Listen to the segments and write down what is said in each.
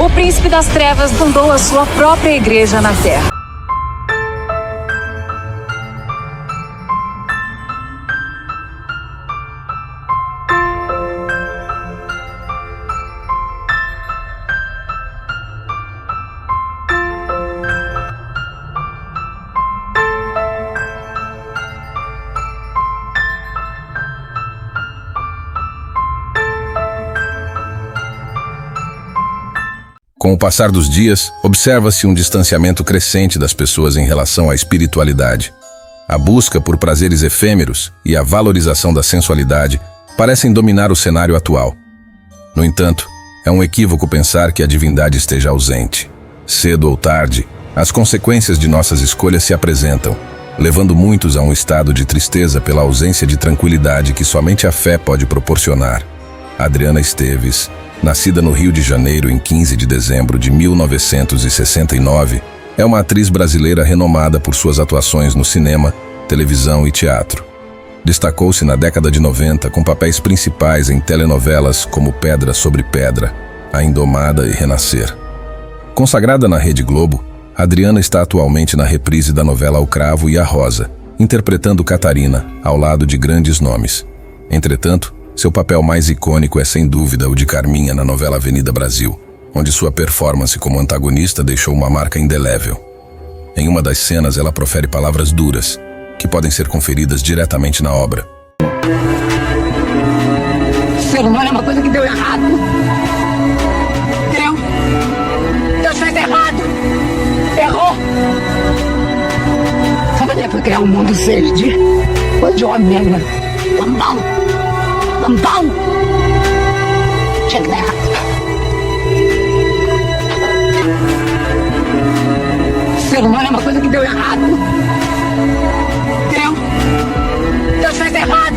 o príncipe das trevas fundou a sua própria igreja na Terra. Com o passar dos dias, observa-se um distanciamento crescente das pessoas em relação à espiritualidade. A busca por prazeres efêmeros e a valorização da sensualidade parecem dominar o cenário atual. No entanto, é um equívoco pensar que a divindade esteja ausente. Cedo ou tarde, as consequências de nossas escolhas se apresentam, levando muitos a um estado de tristeza pela ausência de tranquilidade que somente a fé pode proporcionar. Adriana Esteves, nascida no Rio de Janeiro em 15 de dezembro de 1969, é uma atriz brasileira renomada por suas atuações no cinema, televisão e teatro. Destacou-se na década de 90 com papéis principais em telenovelas como Pedra sobre Pedra, A Indomada e Renascer. Consagrada na Rede Globo, Adriana está atualmente na reprise da novela O Cravo e a Rosa, interpretando Catarina, ao lado de grandes nomes. Entretanto, seu papel mais icônico é sem dúvida o de Carminha na novela Avenida Brasil, onde sua performance como antagonista deixou uma marca indelével. Em uma das cenas, ela profere palavras duras, que podem ser conferidas diretamente na obra. Ser humano é uma coisa que deu errado. Deus fez errado. Errou. Sabe onde foi criar um mundo verde? Onde o homem é lambão. Lambão! Tinha que dar errado. Ser humano é uma coisa que deu errado. Deus fez errado.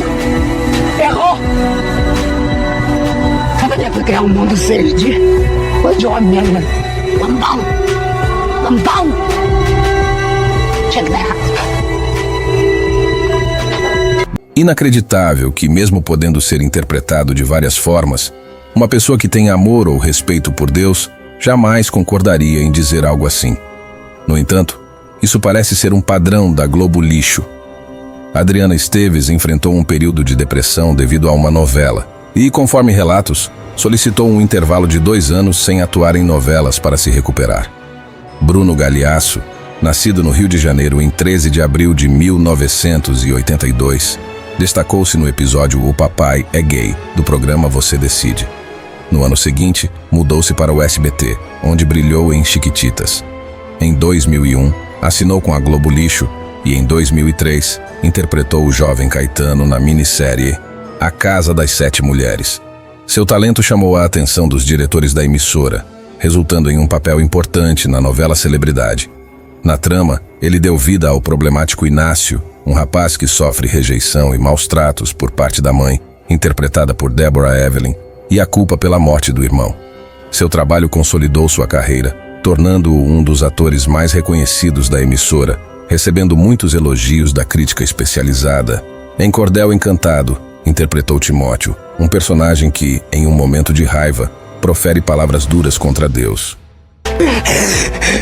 Errou. Sabe onde foi criar um mundo verde? Onde o homem é lambão. Lambão! Tinha que dar errado. Inacreditável que, mesmo podendo ser interpretado de várias formas, uma pessoa que tem amor ou respeito por Deus jamais concordaria em dizer algo assim. No entanto, isso parece ser um padrão da Globo lixo. Adriana Esteves enfrentou um período de depressão devido a uma novela e, conforme relatos, solicitou um intervalo de 2 anos sem atuar em novelas para se recuperar. Bruno Galhaço, nascido no Rio de Janeiro em 13 de abril de 1982, destacou-se no episódio O Papai é Gay, do programa Você Decide. No ano seguinte, mudou-se para o SBT, onde brilhou em Chiquititas. Em 2001, assinou com a Globo Lixo e, em 2003, interpretou o jovem Caetano na minissérie A Casa das 7 Mulheres. Seu talento chamou a atenção dos diretores da emissora, resultando em um papel importante na novela Celebridade. Na trama, ele deu vida ao problemático Inácio, um rapaz que sofre rejeição e maus tratos por parte da mãe, interpretada por Deborah Evelyn, e a culpa pela morte do irmão. Seu trabalho consolidou sua carreira, tornando-o um dos atores mais reconhecidos da emissora, recebendo muitos elogios da crítica especializada. Em Cordel Encantado, interpretou Timóteo, um personagem que, em um momento de raiva, profere palavras duras contra Deus.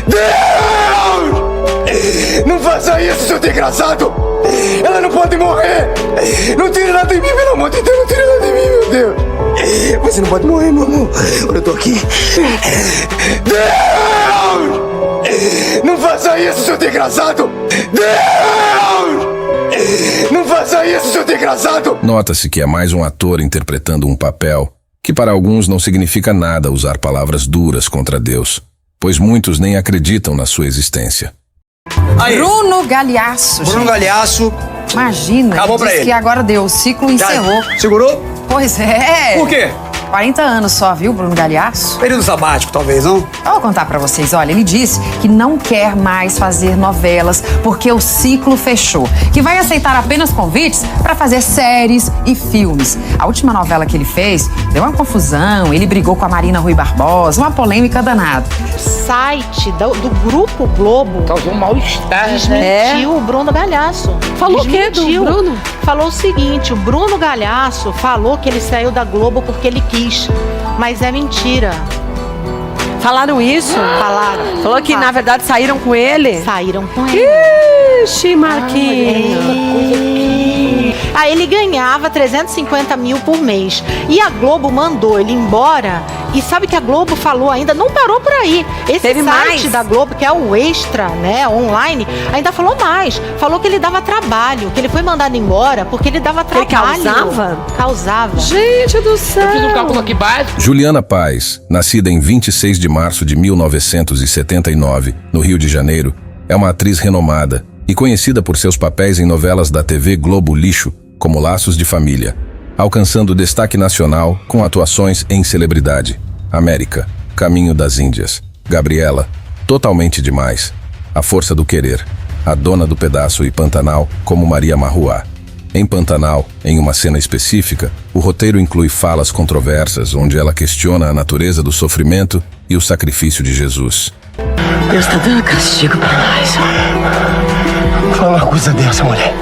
Deus! Não faça isso, seu desgraçado! Ela não pode morrer! Não tire nada de mim, pelo amor de Deus! Não tire nada de mim, meu Deus! Você não pode morrer, meu amor! Olha, eu tô aqui! Deus! Não faça isso, seu desgraçado! Deus! Não faça isso, seu desgraçado! Nota-se que é mais um ator interpretando um papel que para alguns não significa nada usar palavras duras contra Deus, pois muitos nem acreditam na sua existência. Aí. Bruno Galhaço. Bruno Galhaço. Imagina, acabou pra ele. Que agora deu, o ciclo encerrou. Segurou? Pois é. Por quê? 40 anos só, viu, Bruno Galhaço? Período sabático, talvez, não? Eu vou contar pra vocês, olha, ele disse que não quer mais fazer novelas porque o ciclo fechou, que vai aceitar apenas convites pra fazer séries e filmes. A última novela que ele fez deu uma confusão, ele brigou com a Marina Rui Barbosa, uma polêmica danada. O site do Grupo Globo causou um mal-estar, desmentiu o Bruno Galhaço. Falou o quê do Bruno? Falou o seguinte, o Bruno Galhaço falou que ele saiu da Globo porque ele quis, mas é mentira. Falaram isso? Falaram. Falou que, na verdade, saíram com ele? Saíram com ele. Ixi, Marquinhos. Aí ele ganhava 350 mil por mês. E a Globo mandou ele embora. E sabe que a Globo falou ainda, não parou por aí. Esse Teve site mais? da Globo, que é o Extra, né, online, ainda falou mais. Falou que ele dava trabalho, que ele foi mandado embora porque ele dava Ele trabalho. causava? Causava. Gente do céu. Eu fiz um cálculo aqui básico. Juliana Paz, nascida em 26 de março de 1979, no Rio de Janeiro, é uma atriz renomada e conhecida por seus papéis em novelas da TV Globo Lixo, como Laços de Família, alcançando destaque nacional com atuações em Celebridade, América, Caminho das Índias, Gabriela, Totalmente Demais, A Força do Querer, A Dona do Pedaço e Pantanal como Maria Marruá. Em Pantanal, em uma cena específica, o roteiro inclui falas controversas onde ela questiona a natureza do sofrimento e o sacrifício de Jesus. Deus tá dando castigo pra nós. Fala uma coisa dessa, mulher.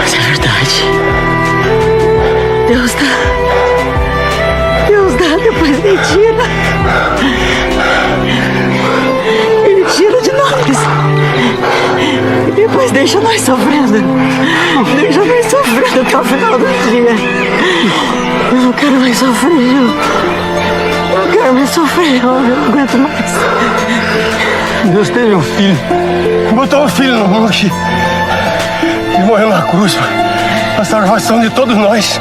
Mas é verdade. Deus dá, depois ele tira. Ele tira de nós. E depois deixa nós sofrendo. Deixa nós sofrendo até o final do dia. Eu não quero mais sofrer, eu não quero mais sofrer, eu não aguento mais. Deus teve um filho. Botou um filho no mundo aqui. E morreu na cruz para salvação de todos nós.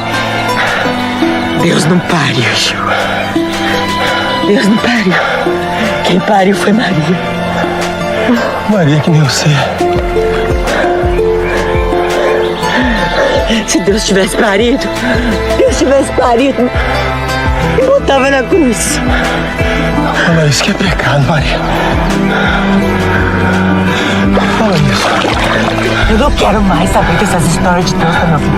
Deus não pariu, Yeshua. Deus não pariu. Quem pariu foi Maria. Maria que nem você. Se Deus tivesse parido, e botava na cruz. Fala isso que é pecado, Maria. Fala isso. Eu não quero mais saber dessas histórias de Deus na minha vida.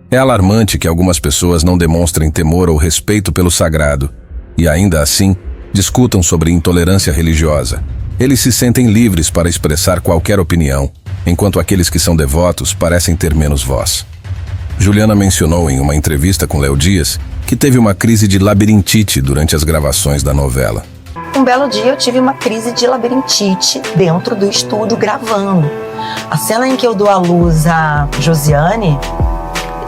É alarmante que algumas pessoas não demonstrem temor ou respeito pelo sagrado e, ainda assim, discutam sobre intolerância religiosa. Eles se sentem livres para expressar qualquer opinião, enquanto aqueles que são devotos parecem ter menos voz. Juliana mencionou em uma entrevista com Léo Dias que teve uma crise de labirintite durante as gravações da novela. Um belo dia eu tive uma crise de labirintite dentro do estúdio gravando. A cena em que eu dou à luz a Josiane,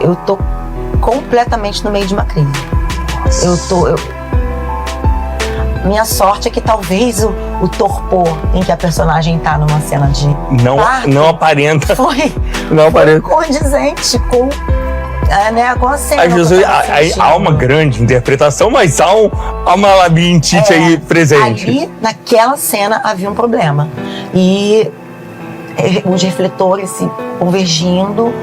eu tô completamente no meio de uma crise. Minha sorte é que talvez o torpor em que a personagem tá numa cena de não aparenta. foi aparenta. condizente com a cena. Há uma grande interpretação, mas há uma labirintite aí presente. Ali, naquela cena, havia um problema. E os refletores se convergindo.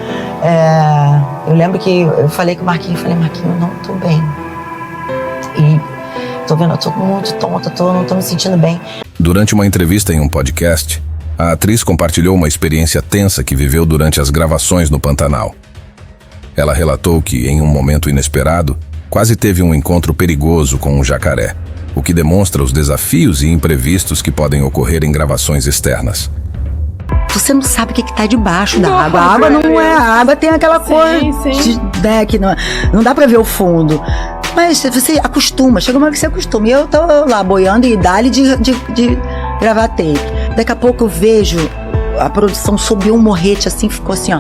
Eu lembro que eu falei com o Marquinhos, Marquinhos, não tô bem. E tô vendo, eu tô muito tonta, não tô me sentindo bem. Durante uma entrevista em um podcast, a atriz compartilhou uma experiência tensa que viveu durante as gravações no Pantanal. Ela relatou que, em um momento inesperado, quase teve um encontro perigoso com um jacaré, o que demonstra os desafios e imprevistos que podem ocorrer em gravações externas. Você não sabe o que tá debaixo da água. A água não é. A água tem aquela cor que não dá pra ver o fundo. Mas você acostuma, chega uma hora que você acostuma. E eu tô lá boiando e dá-lhe de gravar take. Daqui a pouco eu vejo a produção subiu um morrete assim, ficou assim, ó.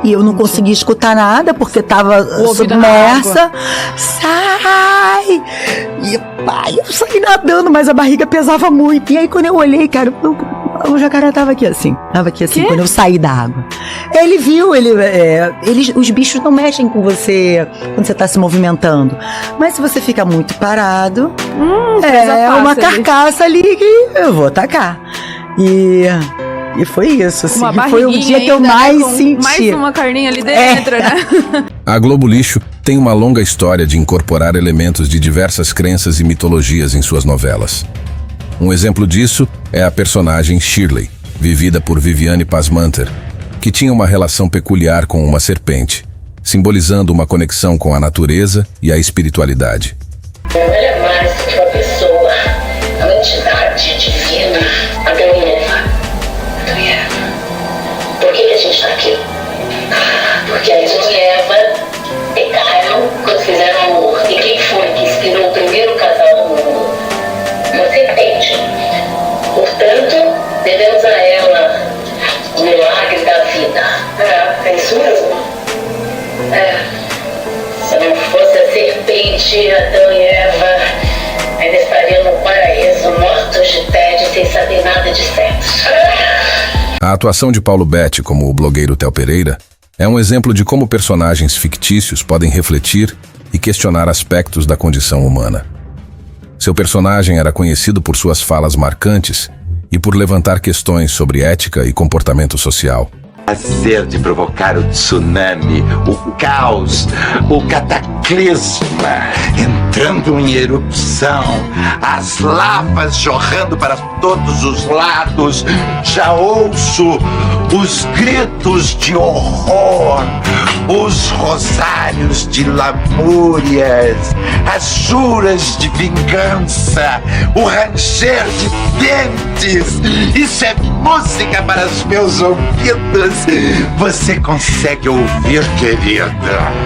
E eu não consegui escutar nada porque tava submersa. Sai! E pai, eu saí nadando, mas a barriga pesava muito. E aí quando eu olhei, cara, o jacaré tava aqui assim quando eu saí da água. Ele viu, os bichos não mexem com você quando você tá se movimentando. Mas se você fica muito parado, é uma carcaça ali que eu vou atacar. E foi isso, assim. Foi o dia que eu mais senti. Mais uma carninha ali dentro, né? A Globo Lixo tem uma longa história de incorporar elementos de diversas crenças e mitologias em suas novelas. Um exemplo disso é a personagem Shirley, vivida por Viviane Pasmanter, que tinha uma relação peculiar com uma serpente, simbolizando uma conexão com a natureza e a espiritualidade. Não é mais que uma pessoa, uma entidade divina, Adão e Eva. Por que a gente está aqui? Porque Adão e Eva pecaram quando fizeram amor. E quem foi que dia Adão e Eva ainda estariam no paraíso, mortos de tédio, sem saber nada de sexo. A atuação de Paulo Betti como o blogueiro Theo Pereira é um exemplo de como personagens fictícios podem refletir e questionar aspectos da condição humana. Seu personagem era conhecido por suas falas marcantes e por levantar questões sobre ética e comportamento social. Prazer de provocar o tsunami, o caos, o cataclisma, entrando em erupção, as lavas jorrando para todos os lados. Já ouço os gritos de horror, os rosários de lamúrias, as juras de vingança, o ranger de dentes. Isso é música para os meus ouvidos. Você consegue ouvir, querida?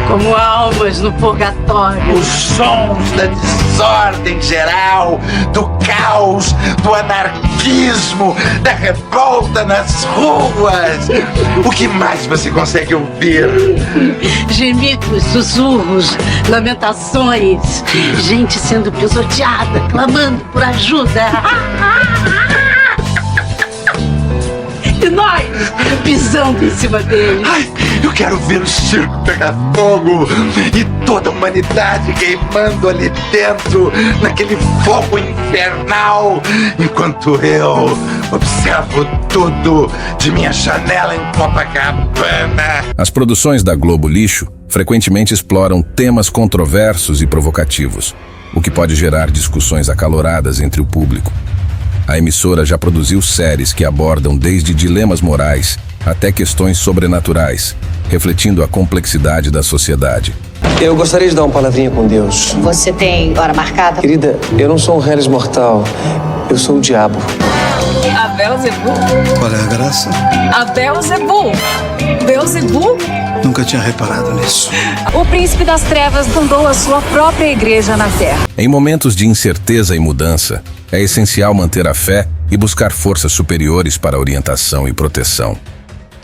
Como almas no purgatório. Os sons da desordem geral, do caos, do anarquismo, da revolta nas ruas. O que mais você consegue ouvir? Gemidos, sussurros, lamentações, gente sendo pisoteada, clamando por ajuda. E nós pisando em cima deles. Ai, eu quero ver o circo pegar fogo e toda a humanidade queimando ali dentro, naquele fogo infernal, enquanto eu observo tudo de minha janela em Copacabana. As produções da Globo Lixo frequentemente exploram temas controversos e provocativos, o que pode gerar discussões acaloradas entre o público. A emissora já produziu séries que abordam desde dilemas morais até questões sobrenaturais, refletindo a complexidade da sociedade. Eu gostaria de dar uma palavrinha com Deus. Você tem hora marcada? Querida, eu não sou um Reles mortal, eu sou o diabo. A Beelzebub? Qual é a graça? A Beelzebub. Beelzebub? Nunca tinha reparado nisso. O príncipe das trevas fundou a sua própria igreja na Terra. Em momentos de incerteza e mudança, é essencial manter a fé e buscar forças superiores para orientação e proteção.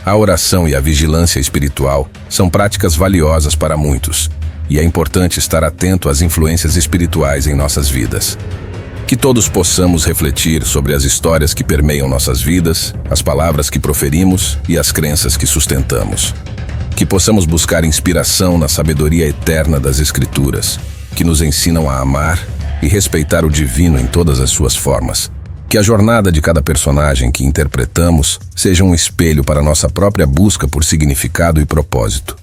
A oração e a vigilância espiritual são práticas valiosas para muitos, e é importante estar atento às influências espirituais em nossas vidas. Que todos possamos refletir sobre as histórias que permeiam nossas vidas, as palavras que proferimos e as crenças que sustentamos. Que possamos buscar inspiração na sabedoria eterna das Escrituras, que nos ensinam a amar e respeitar o divino em todas as suas formas. Que a jornada de cada personagem que interpretamos seja um espelho para nossa própria busca por significado e propósito.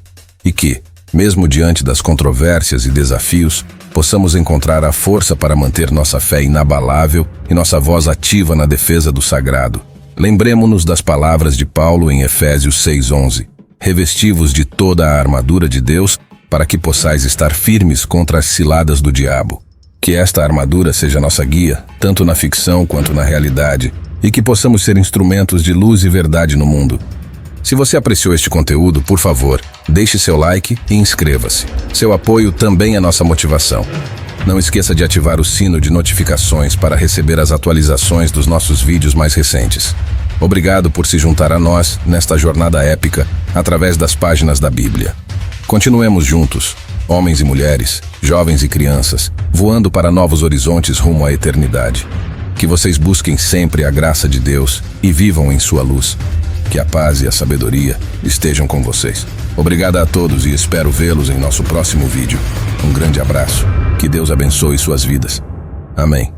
E que, mesmo diante das controvérsias e desafios, possamos encontrar a força para manter nossa fé inabalável e nossa voz ativa na defesa do sagrado. Lembremo-nos das palavras de Paulo em Efésios 6:11. Revesti-vos de toda a armadura de Deus para que possais estar firmes contra as ciladas do diabo. Que esta armadura seja nossa guia, tanto na ficção quanto na realidade, e que possamos ser instrumentos de luz e verdade no mundo. Se você apreciou este conteúdo, por favor, deixe seu like e inscreva-se. Seu apoio também é nossa motivação. Não esqueça de ativar o sino de notificações para receber as atualizações dos nossos vídeos mais recentes. Obrigado por se juntar a nós nesta jornada épica através das páginas da Bíblia. Continuemos juntos, homens e mulheres, jovens e crianças, voando para novos horizontes rumo à eternidade. Que vocês busquem sempre a graça de Deus e vivam em sua luz. Que a paz e a sabedoria estejam com vocês. Obrigado a todos e espero vê-los em nosso próximo vídeo. Um grande abraço. Que Deus abençoe suas vidas. Amém.